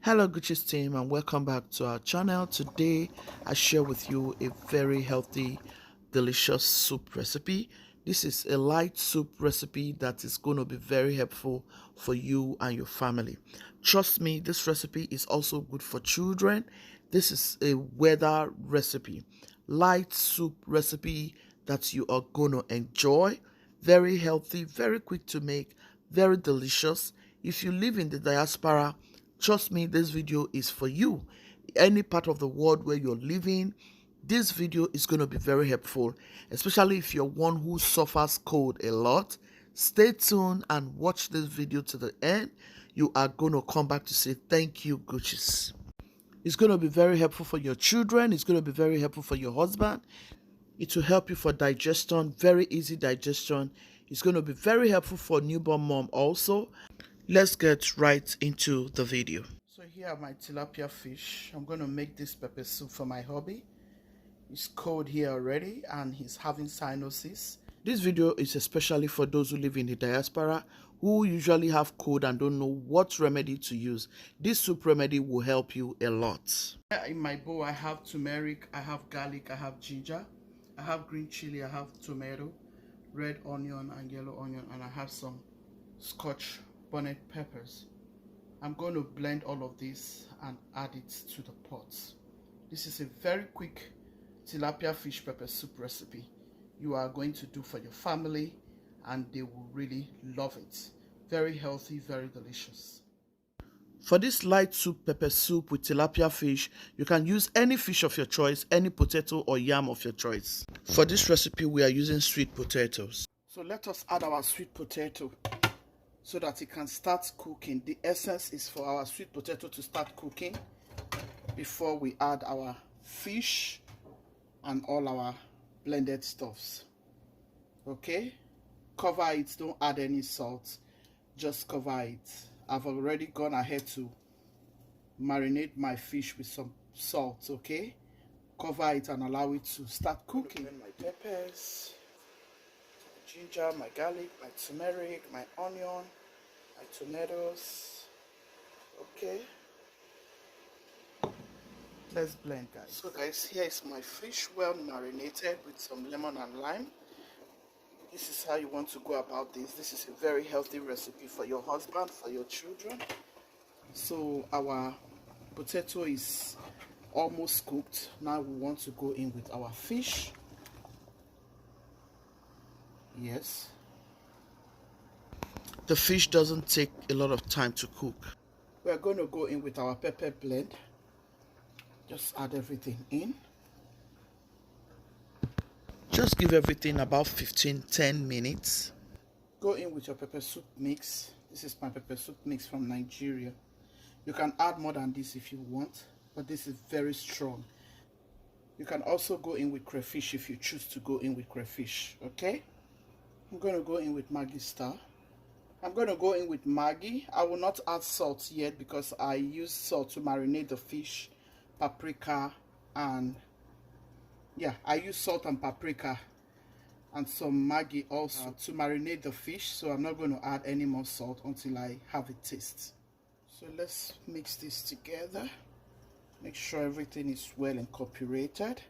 Hello Gucci's team and welcome back to our channel. Today I share with you a very healthy, delicious soup recipe. This is a light soup recipe that is going to be very helpful for you and your family. Trust me, this recipe is also good for children. This is a weather recipe, light soup recipe that you are going to enjoy. Very healthy, very quick to make, very delicious. If you live in the diaspora, trust me, this video is for you. Any part of the world where you're living, this video is going to be very helpful, especially if you're one who suffers cold a lot. Stay tuned and watch this video to the end. You are going to come back to say thank you, Gucci's. It's going to be very helpful for your children. It's going to be very helpful for your husband. It will help you for digestion, very easy digestion. It's going to be very helpful for newborn mom also. Let's get right into the video. So here are my tilapia fish. I'm going to make this pepper soup for my hubby. It's cold here already and he's having sinuses. This video is especially for those who live in the diaspora who usually have cold and don't know what remedy to use. This soup remedy will help you a lot. In my bowl I have turmeric, I have garlic, I have ginger, I have green chili, I have tomato, red onion and yellow onion, and I have some scotch bonnet peppers. I'm going to blend all of this and add it to the pot. This is a very quick tilapia fish pepper soup recipe you are going to do for your family and they will really love it. Very healthy, very delicious. For this light soup pepper soup with tilapia fish, you can use any fish of your choice, any potato or yam of your choice. For this recipe we are using sweet potatoes. So let us add our sweet potato so that it can start cooking. The essence is for our sweet potato to start cooking before we add our fish and all our blended stuffs. Okay, cover it, don't add any salt, just cover it. I've already gone ahead to marinate my fish with some salt. Okay, cover it and allow it to start cooking. My peppers, ginger, my garlic, my turmeric, my onion, my tomatoes. Okay, let's blend, guys. So guys, here is my fish, well marinated with some lemon and lime. This is how you want to go about this. This is a very healthy recipe for your husband, for your children. So our potato is almost cooked. Now we want to go in with our fish. Yes, the fish doesn't take a lot of time to cook. We're going to go in with our pepper blend. Just add everything in. Just give everything about 10 minutes. Go in with your pepper soup mix. This is my pepper soup mix from Nigeria. You can add more than this if you want, but this is very strong. You can also go in with crayfish if you choose to go in with crayfish. Okay, I'm going to go in with Maggi Star. I'm going to go in with Maggi. I will not add salt yet because I use salt to marinate the fish, paprika, and yeah, I use salt and paprika and some Maggi also to marinate the fish. So I'm not going to add any more salt until I have a taste. So let's mix this together. Make sure everything is well incorporated.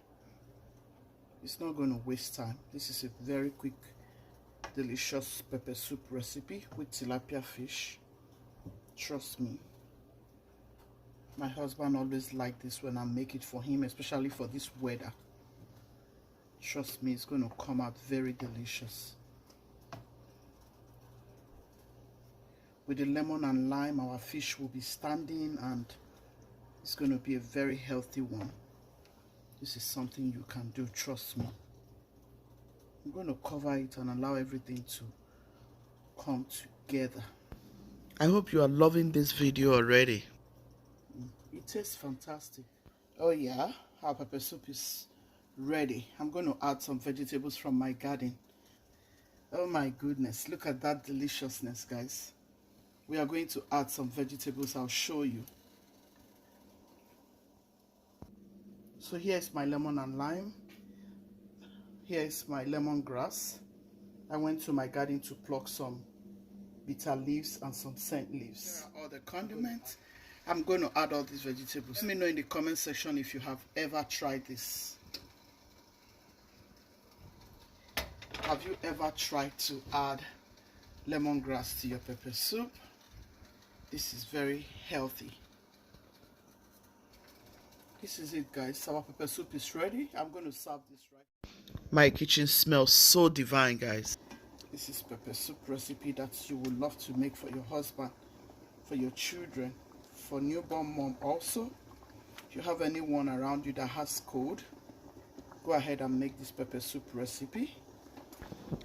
It's not going to waste time. This is a very quick, delicious pepper soup recipe with tilapia fish. Trust me. My husband always likes this when I make it for him, especially for this weather. Trust me, it's going to come out very delicious. With the lemon and lime, our fish will be standing and it's going to be a very healthy one. This is something you can do, trust me. I'm going to cover it and allow everything to come together. I hope you are loving this video already. It tastes fantastic. Oh yeah, our pepper soup is ready. I'm going to add some vegetables from my garden. Oh my goodness, look at that deliciousness, guys. We are going to add some vegetables. I'll show you. So here's my lemon and lime. Here is my lemongrass. I went to my garden to pluck some bitter leaves and some scent leaves. Here are all the condiments. I'm going to add all these vegetables. Let me know in the comment section if you have ever tried this. Have you ever tried to add lemongrass to your pepper soup? This is very healthy. This is it, guys. Our pepper soup is ready. I'm going to serve this right. My kitchen smells so divine, guys. This is pepper soup recipe that you would love to make for your husband, for your children, for newborn mom also. If you have anyone around you that has cold, go ahead and make this pepper soup recipe.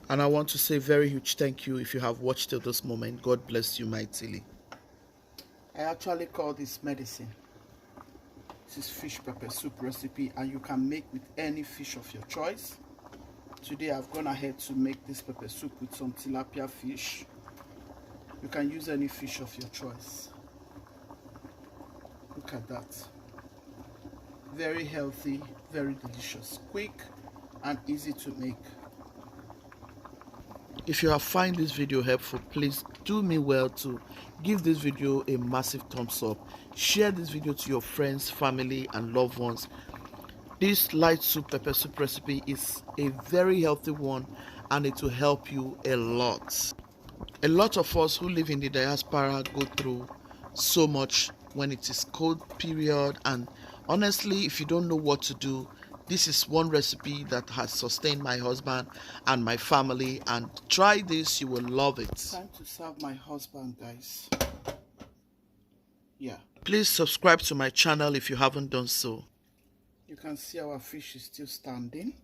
And I want to say a very huge thank you if you have watched till this moment. God bless you mightily. I actually call this medicine. This is fish pepper soup recipe, and you can make with any fish of your choice. Today I've gone ahead to make this pepper soup with some tilapia fish. You can use any fish of your choice. Look at that. Very healthy, very delicious, quick and easy to make. If you have find this video helpful, please do me well to give this video a massive thumbs up. Share this video to your friends, family and loved ones. This light soup pepper soup recipe is a very healthy one, and it will help you a lot. A lot of us who live in the diaspora go through so much when it is cold period, and honestly, if you don't know what to do, this is one recipe that has sustained my husband and my family, and try this, you will love it. Time to serve my husband, guys. Yeah, please subscribe to my channel if you haven't done so. You can see our fish is still standing.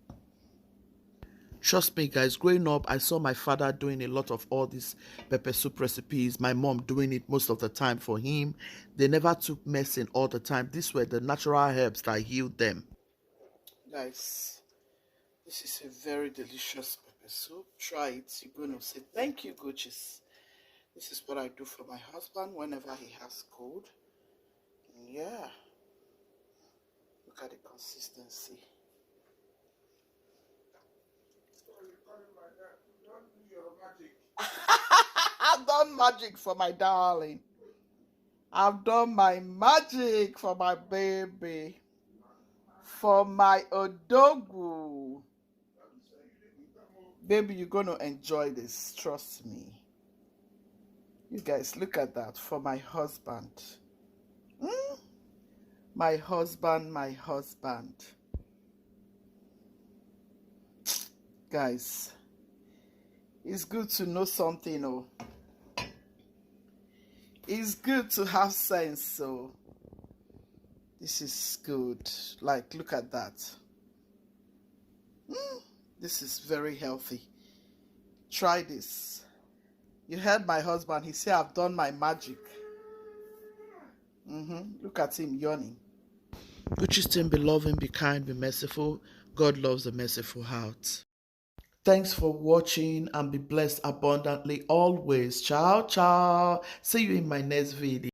Trust me, guys, growing up, I saw my father doing a lot of all these pepper soup recipes. My mom doing it most of the time for him. They never took medicine all the time. These were the natural herbs that healed them. Guys, this is a very delicious pepper soup. Try it. You're going to say, thank you, Gucci's. This is what I do for my husband whenever he has cold. And yeah. Look at the consistency. I've done magic for my darling. I've done my magic for my baby. For my odogu. Baby, you're going to enjoy this. Trust me. You guys, look at that. For my husband. My husband, my husband. Guys, it's good to know something, oh. It's good to have sense, so this is good. Like, look at that. This is very healthy. Try this. You heard my husband. He said, I've done my magic. Look at him yawning. Gucci's team, be loving, be kind, be merciful. God loves a merciful heart. Thanks for watching, and be blessed abundantly always. Ciao, ciao. See you in my next video.